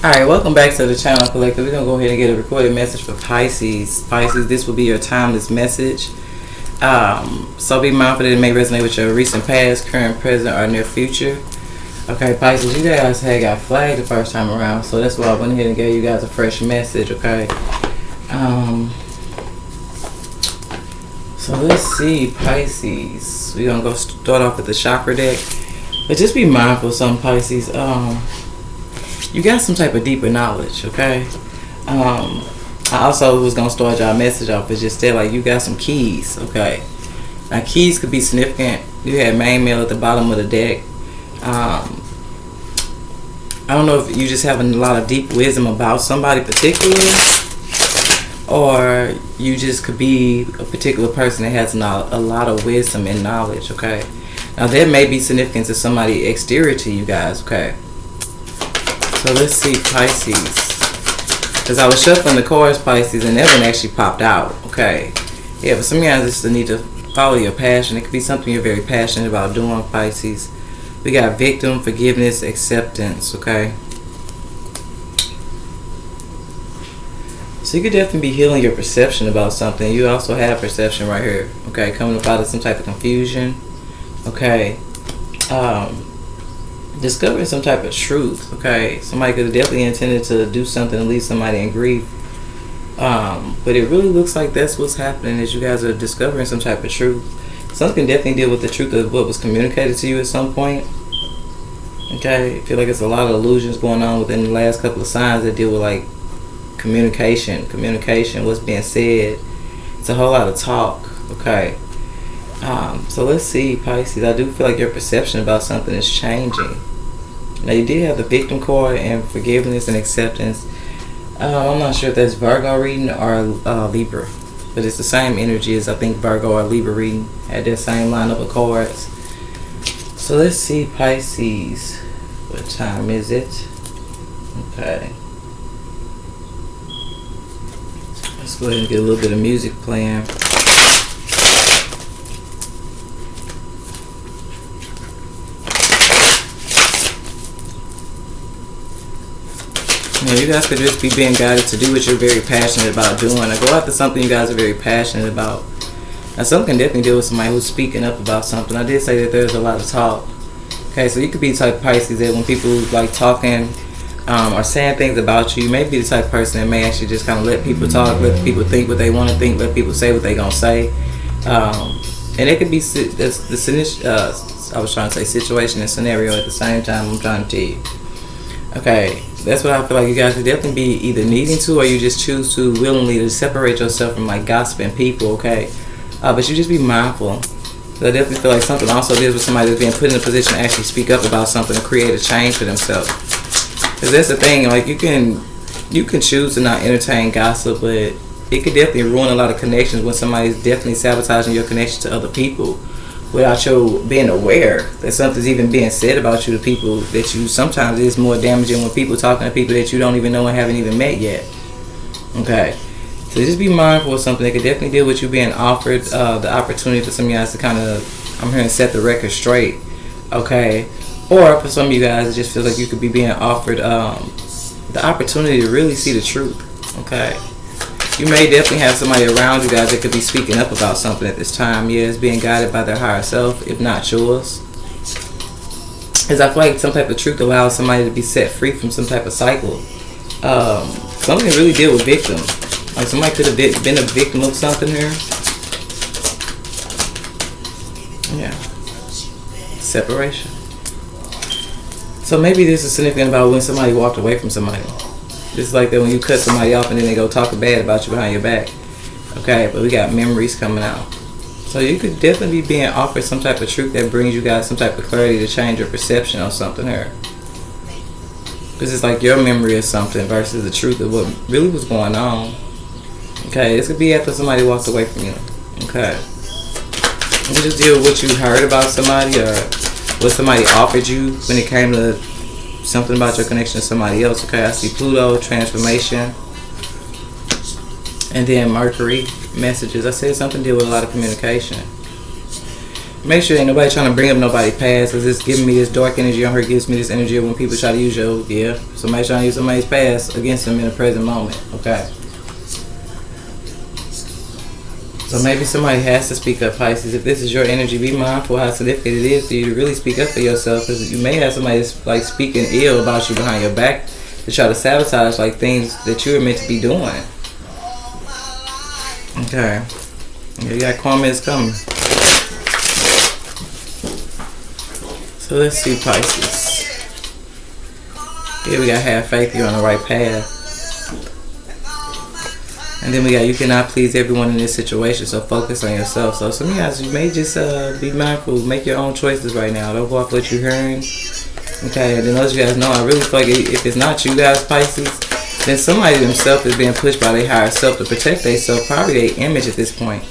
Alright, welcome back to the channel, Collective. We're going to go ahead and get a recorded message for Pisces. Pisces, this will be your timeless message. So be mindful that it may resonate with your recent past, current, present, or near future. Okay, Pisces, you guys had got flagged the first time around, so that's why I went ahead and gave you guys a fresh message, okay? So let's see, Pisces. We're going to go start off with the chakra deck. But just be mindful of some Pisces. You got some type of deeper knowledge, okay? I also was going to start y'all message off, but just say, like, you got some keys, okay? Now, keys could be significant. You had main male at the bottom of the deck. I don't know if you just having a lot of deep wisdom about somebody particular, or you just could be a particular person that has a lot of wisdom and knowledge, okay? Now, there may be significance to somebody exterior to you guys, okay? So let's see, Pisces. Because I was shuffling the cards, Pisces, and that one actually popped out. Okay. Yeah, but some of you guys just need to follow your passion. It could be something you're very passionate about doing, Pisces. We got victim, forgiveness, acceptance. Okay. So you could definitely be healing your perception about something. You also have perception right here. Okay. Coming up out of some type of confusion. Okay. Discovering some type of truth, okay? Somebody could have definitely intended to do something to leave somebody in grief. But it really looks like that's what's happening, is you guys are discovering some type of truth. Something can definitely deal with the truth of what was communicated to you at some point. Okay? I feel like it's a lot of illusions going on within the last couple of signs that deal with, like, communication, what's being said. It's a whole lot of talk, okay? So let's see, Pisces. I do feel like your perception about something is changing. Now, you did have the victim card and forgiveness and acceptance. I'm not sure if that's Virgo reading or Libra, but it's the same energy as I think Virgo or Libra reading. Had that same lineup of cards. So let's see, Pisces. What time is it? Okay. Let's go ahead and get a little bit of music playing. You guys could just be being guided to do what you're very passionate about doing, or go after something you guys are very passionate about. Now, something can definitely deal with somebody who's speaking up about something. I did say that there's a lot of talk. Okay, so you could be the type of Pisces that when people like talking or saying things about you, you may be the type of person that may actually just kind of let people talk, let people think what they want to think, let people say what they're going to say. And it could be I was trying to say situation and scenario at the same time. I'm trying to tell you. Okay, that's what I feel like you guys could definitely be either needing to, or you just choose to willingly to separate yourself from like gossiping people, okay? But you just be mindful. So I definitely feel like something also deals with somebody that's being put in a position to actually speak up about something and create a change for themselves. Because that's the thing, like you can choose to not entertain gossip, but it could definitely ruin a lot of connections when somebody's definitely sabotaging your connection to other people without you being aware that something's even being said about you to people that you sometimes is more damaging when people talking to people that you don't even know and haven't even met yet. Okay, so just be mindful of something that could definitely deal with you being offered the opportunity for some of you guys to kind of, I'm here to set the record straight, okay? Or for some of you guys, it just feels like you could be being offered the opportunity to really see the truth, okay? You may definitely have somebody around you guys that could be speaking up about something at this time. Yeah, it's being guided by their higher self, if not yours. Because I feel like some type of truth allows somebody to be set free from some type of cycle. Something to really deal with victim. Like somebody could have been a victim of something here. Yeah. Separation. So maybe this is significant about when somebody walked away from somebody. It's like that when you cut somebody off and then they go talk bad about you behind your back. Okay, but we got memories coming out. So you could definitely be being offered some type of truth that brings you guys some type of clarity to change your perception on something here. Because it's like your memory of something versus the truth of what really was going on. Okay, this could be after somebody walked away from you. Okay. You just deal with what you heard about somebody or what somebody offered you when it came to something about your connection to somebody else. Okay, I see Pluto, transformation, and then Mercury, messages. I said something to deal with a lot of communication. Make sure ain't nobody trying to bring up nobody's past, because it's giving me this dark energy on her, gives me this energy of when people try to use your, somebody trying to use somebody's past against them in the present moment. Okay. So maybe somebody has to speak up, Pisces. If this is your energy, be mindful how significant it is for you to really speak up for yourself, because you may have somebody that's like speaking ill about you behind your back to try to sabotage like things that you were meant to be doing. Okay. You got karma is coming. So let's see, Pisces. Here we got have faith, you're on the right path. And then we got you cannot please everyone in this situation, so focus on yourself. So some of you guys, you may just be mindful, make your own choices right now. Don't go off what you're hearing. Okay, and then those of you guys know, I really feel like if it's not you guys, Pisces, then somebody themselves is being pushed by their higher self to protect themselves, probably their image at this point.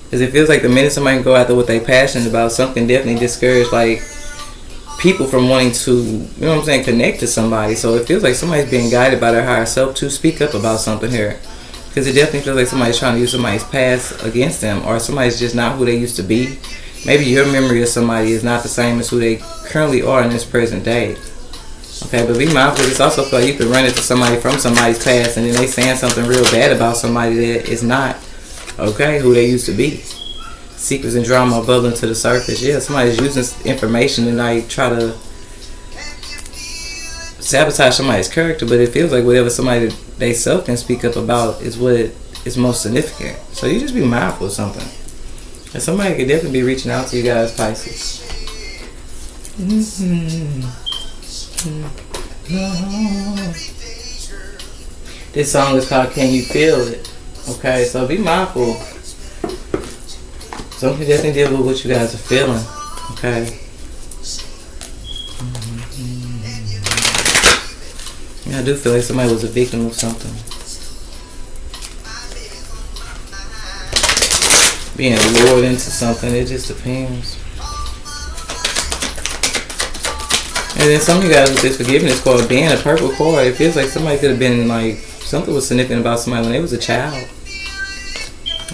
Because it feels like the minute somebody can go after what they're passionate about, something definitely discouraged like people from wanting to, you know what I'm saying, connect to somebody. So it feels like somebody's being guided by their higher self to speak up about something here. Because it definitely feels like somebody's trying to use somebody's past against them, or somebody's just not who they used to be. Maybe your memory of somebody is not the same as who they currently are in this present day. Okay, but be mindful. It's also feel like you could run into somebody from somebody's past, and then they saying something real bad about somebody that is not, okay, who they used to be. Secrets and drama are bubbling to the surface. Yeah, somebody's using information and like try to sabotage somebody's character, but it feels like whatever somebody they self can speak up about is what is most significant. So you just be mindful of something. And somebody could definitely be reaching out to you guys, Pisces. This song is called Can You Feel It? Okay, so be mindful. Something definitely deal with what you guys are feeling. Okay. Yeah, I do feel like somebody was a victim of something. Being lured into something, it just depends. And then some of you guys with this forgiveness card, being a purple card, it feels like somebody could have been like, something was significant about somebody when they was a child.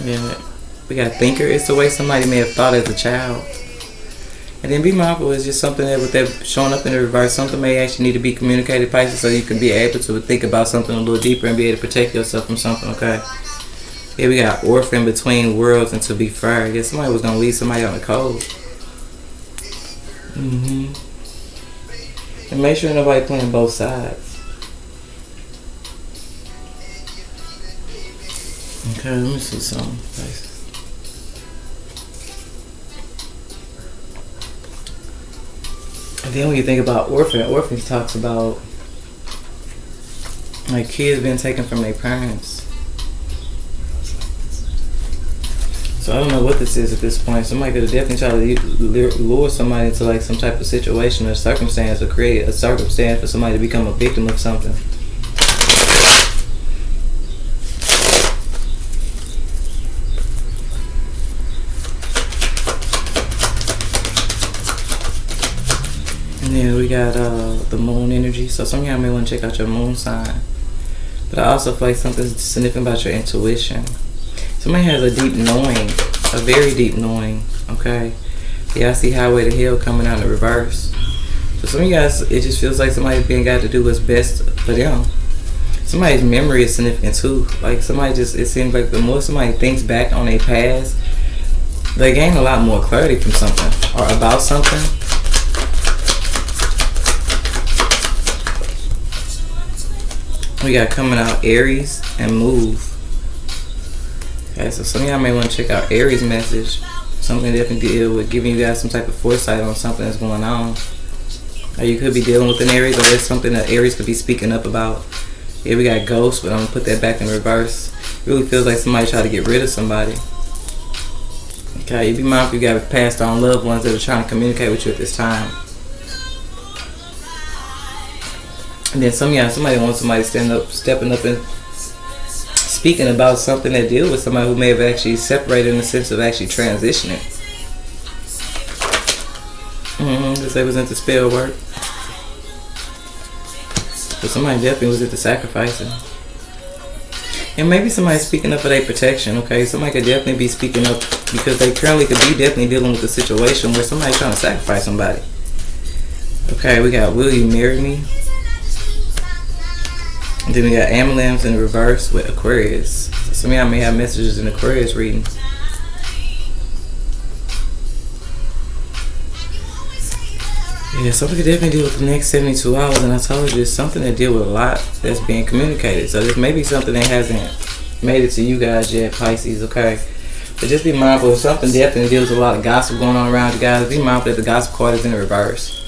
Yeah. We got thinker, it's the way somebody may have thought as a child. And then be mindful, it's just something that with that showing up in the reverse, something may actually need to be communicated, Pisces, so you can be able to think about something a little deeper and be able to protect yourself from something, okay? Here we got orphan between worlds and to be fair. I guess somebody was going to leave somebody on the cold. And make sure nobody playing both sides. Okay, let me see something, Pisces. And then when you think about orphans talks about like kids being taken from their parents. So I don't know what this is at this point. Somebody could have definitely tried to lure somebody into like some type of situation or circumstance, or create a circumstance for somebody to become a victim of something. And then we got the moon energy. So some of y'all may want to check out your moon sign. But I also feel like something's significant about your intuition. Somebody has a deep knowing, a very deep knowing, okay? Yeah, I see Highway to Hell coming out in reverse. So some of you guys, it just feels like somebody's being got to do what's best for them. Somebody's memory is significant too. Like somebody just, it seems like the more somebody thinks back on their past, they gain a lot more clarity from something or about something. We got coming out Aries and move. Okay, so some of y'all may want to check out Aries message. Something definitely deal with giving you guys some type of foresight on something that's going on. Or you could be dealing with an Aries, or there's something that Aries could be speaking up about. Here we got ghosts, but I'm going to put that back in reverse. It really feels like somebody tried to get rid of somebody. Okay, you be mindful you got passed on loved ones that are trying to communicate with you at this time. And then some of y'all, somebody wants somebody stepping up and speaking about something that deals with somebody who may have actually separated in the sense of actually transitioning. Because they was into spell work. But somebody definitely was into sacrificing. And maybe somebody's speaking up for their protection, okay? Somebody could definitely be speaking up because they currently could be definitely dealing with a situation where somebody's trying to sacrifice somebody. Okay, we got Will You Marry Me? And then we got Amalams in reverse with Aquarius. So some of y'all may have messages in Aquarius reading. Yeah, something could definitely deal with the next 72 hours, and I told you it's something that deal with a lot that's being communicated. So this may be something that hasn't made it to you guys yet, Pisces, okay? But just be mindful of something definitely deals with a lot of gossip going on around you guys. Be mindful that the gossip card is in reverse.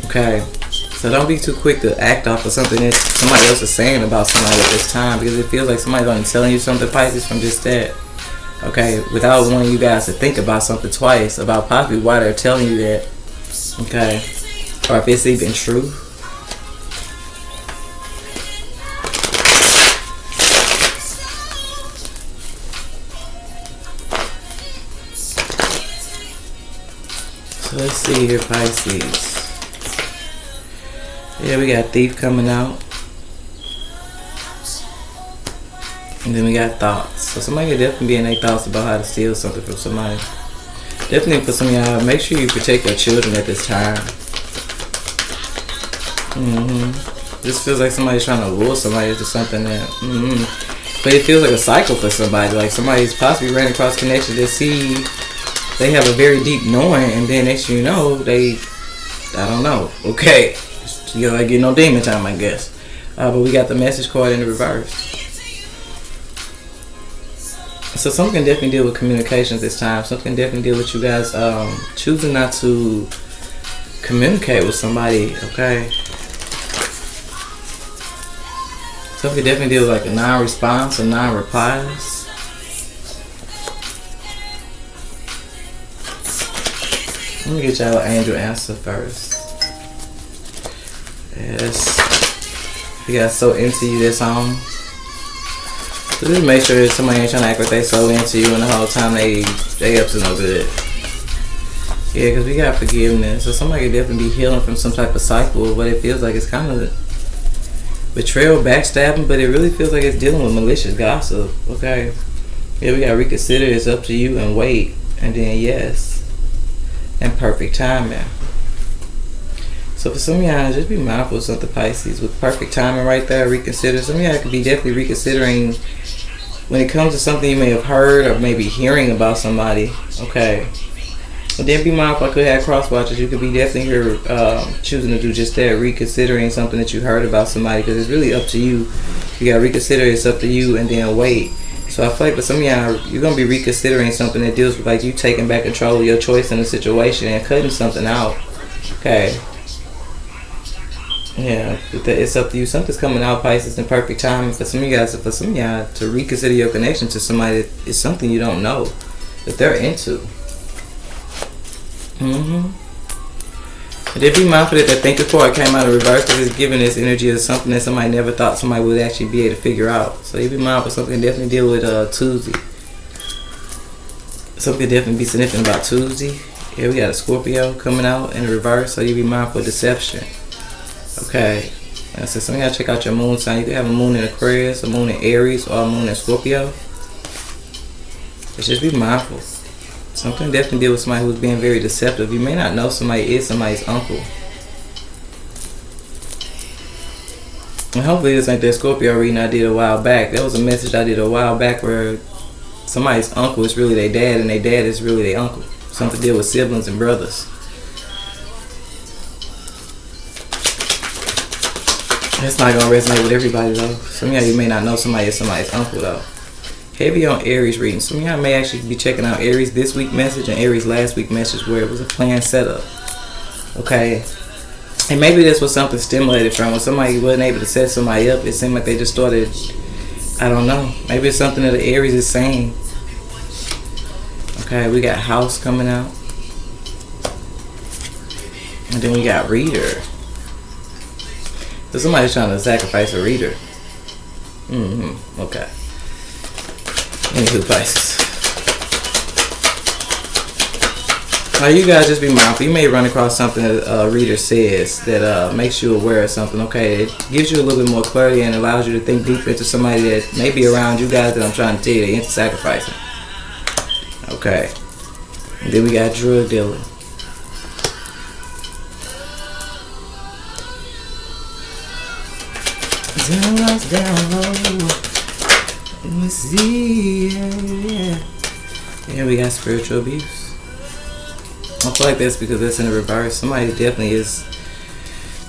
Okay? So don't be too quick to act off of something that somebody else is saying about somebody at this time, because it feels like somebody's only telling you something, Pisces, from just that. Okay? Without wanting you guys to think about something twice about possibly why they're telling you that. Okay, or if it's even true. So let's see here, Pisces. Yeah, we got Thief coming out. And then we got Thoughts. So somebody could definitely be in their thoughts about how to steal something from somebody. Definitely for some of y'all, make sure you protect your children at this time. This feels like somebody's trying to lure somebody into something that, but it feels like a cycle for somebody. Like somebody's possibly ran across connections that see they have a very deep knowing, and then next you know, I don't know. Okay, you know, I get no demon time, I guess. But we got the message card in the reverse. So something can definitely deal with communications this time. Something can definitely deal with you guys choosing not to communicate with somebody, okay? Something can definitely deal with like a non-response or non-replies. Let me get y'all an angel answer first. Yes. You guys so into you this song. So just make sure that somebody ain't trying to act like they so into you and the whole time they up to no good. Yeah, because we got forgiveness. So somebody could definitely be healing from some type of cycle of what it feels like. It's kind of betrayal, backstabbing, but it really feels like it's dealing with malicious gossip. Okay. Yeah, we got reconsider, it's up to you, and wait. And then yes. And perfect timing. So for some of y'all, just be mindful of something, Pisces. With perfect timing right there, reconsider. Some of y'all could be definitely reconsidering when it comes to something you may have heard or maybe hearing about somebody. Okay. But then be mindful, I could have cross watches. You could be definitely here choosing to do just that, reconsidering something that you heard about somebody, because it's really up to you. You got to reconsider, it's up to you, and then wait. So I feel like for some of y'all, you're going to be reconsidering something that deals with like you taking back control of your choice in the situation and cutting something out. Okay. Yeah, it's up to you. Something's coming out, Pisces, in perfect time. For some of you guys, for some of y'all, to reconsider your connection to somebody that is something you don't know that they're into. But if you mindful that thinking card came out of reverse, because it's giving this energy of something that somebody never thought somebody would actually be able to figure out. So you be mindful something definitely deal with Tuesday. Something definitely be significant about Tuesday. Yeah, we got a Scorpio coming out in reverse, so you be mindful of deception. Okay, so some of y'all check out your moon sign. You can have a moon in Aquarius, a moon in Aries, or a moon in Scorpio. But just be mindful. Something definitely deal with somebody who's being very deceptive. You may not know somebody is somebody's uncle. And hopefully this ain't that Scorpio reading I did a while back. That was a message I did a while back where somebody's uncle is really their dad and their dad is really their uncle. Something to deal with siblings and brothers. That's not going to resonate with everybody though. Some of y'all, you may not know somebody is somebody's uncle though. Heavy on Aries reading. Some of y'all may actually be checking out Aries this week message and Aries last week message where it was a planned setup. Okay. And maybe this was something stimulated from when somebody wasn't able to set somebody up. It seemed like they just started, I don't know. Maybe it's something that the Aries is saying. Okay, we got House coming out. And then we got Reader. So somebody's trying to sacrifice a reader. Okay. Anywho, Pisces. You guys just be mindful. You may run across something that a reader says that makes you aware of something. Okay, it gives you a little bit more clarity and allows you to think deeper into somebody that may be around you guys that I'm trying to tell you. They into sacrificing. Okay. And then we got drug dealer. Down low. Let me see. Yeah. And we got spiritual abuse. I feel like that's because that's in the reverse. Somebody definitely is.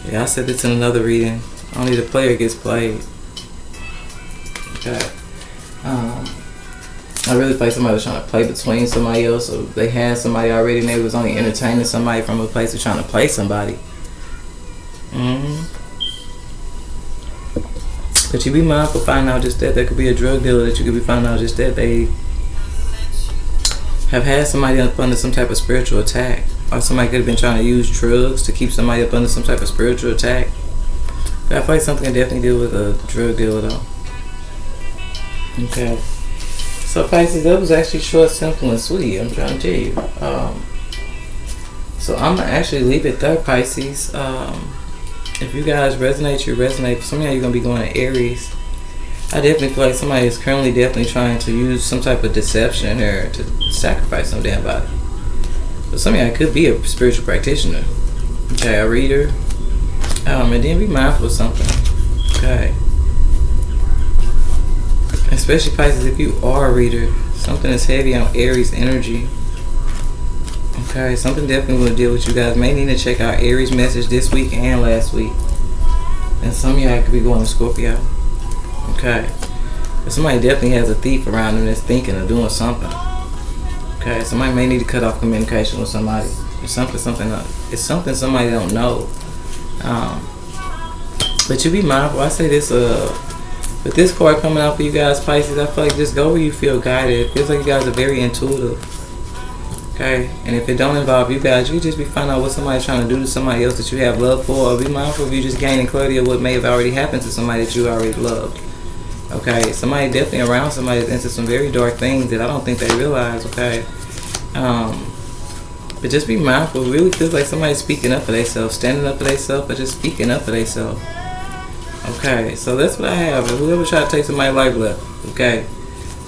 Yeah, I said this in another reading. Only the player gets played. Okay. I really feel like somebody was trying to play between somebody else, or they had somebody already and they was only entertaining somebody from a place of trying to play somebody. But you be mindful, find out just that there could be a drug dealer that you could be finding out just that they have had somebody up under some type of spiritual attack, or somebody could have been trying to use drugs to keep somebody up under some type of spiritual attack. But I feel like something can definitely deal with a drug dealer though. Okay. So Pisces, that was actually short, simple, and sweet. I'm trying to tell you. So I'm gonna actually leave it there, Pisces. If you guys resonate, you resonate. For some of y'all, you're gonna be going to Aries. I definitely feel like somebody is currently definitely trying to use some type of deception here to sacrifice some damn body. But some of y'all could be a spiritual practitioner. Okay, a reader. And then be mindful of something. Okay. Especially Pisces, if you are a reader, something is heavy on Aries energy. Okay, something definitely will deal with you guys. May need to check out Aries message this week and last week. And some of y'all could be going to Scorpio. Okay. But somebody definitely has a thief around them that's thinking of doing something. Okay, somebody may need to cut off communication with somebody. It's something somebody don't know. But you be mindful. I say this, with this card coming out for you guys, Pisces, I feel like just go where you feel guided. It feels like you guys are very intuitive. Okay, and if it don't involve you guys, you just be finding out what somebody's trying to do to somebody else that you have love for, or be mindful of you just gaining clarity of what may have already happened to somebody that you already loved. Okay, somebody definitely around somebody that's into some very dark things that I don't think they realize. Okay, but just be mindful. It really feels like somebody's speaking up for themselves, standing up for themselves, or just speaking up for themselves. Okay, so that's what I have. If whoever try to take somebody's life left, okay.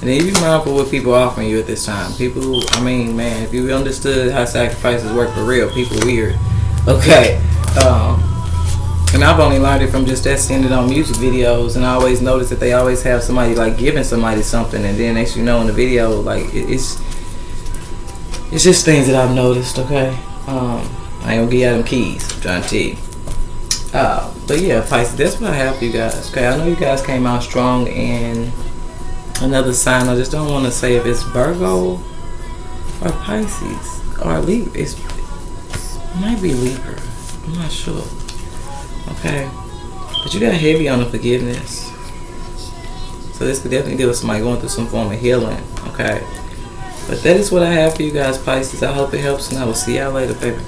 And then you be mindful what people offering you at this time. People, I mean, man, if you understood how sacrifices work for real, people weird. Okay. And I've only learned it from just that, seeing it on music videos, and I always notice that they always have somebody like giving somebody something, and then next you know in the video, like it's just things that I've noticed. Okay. I ain't gonna give you them keys. I'm trying to tell you. But yeah, Pisces, that's what I have for you guys. Okay, I know you guys came out strong in another sign. I just don't want to say if it's Virgo or Pisces or Libra. It might be Libra. I'm not sure. Okay, but you got heavy on the forgiveness. So this could definitely deal with somebody going through some form of healing. Okay, but that is what I have for you guys, Pisces. I hope it helps, and I will see y'all later, baby.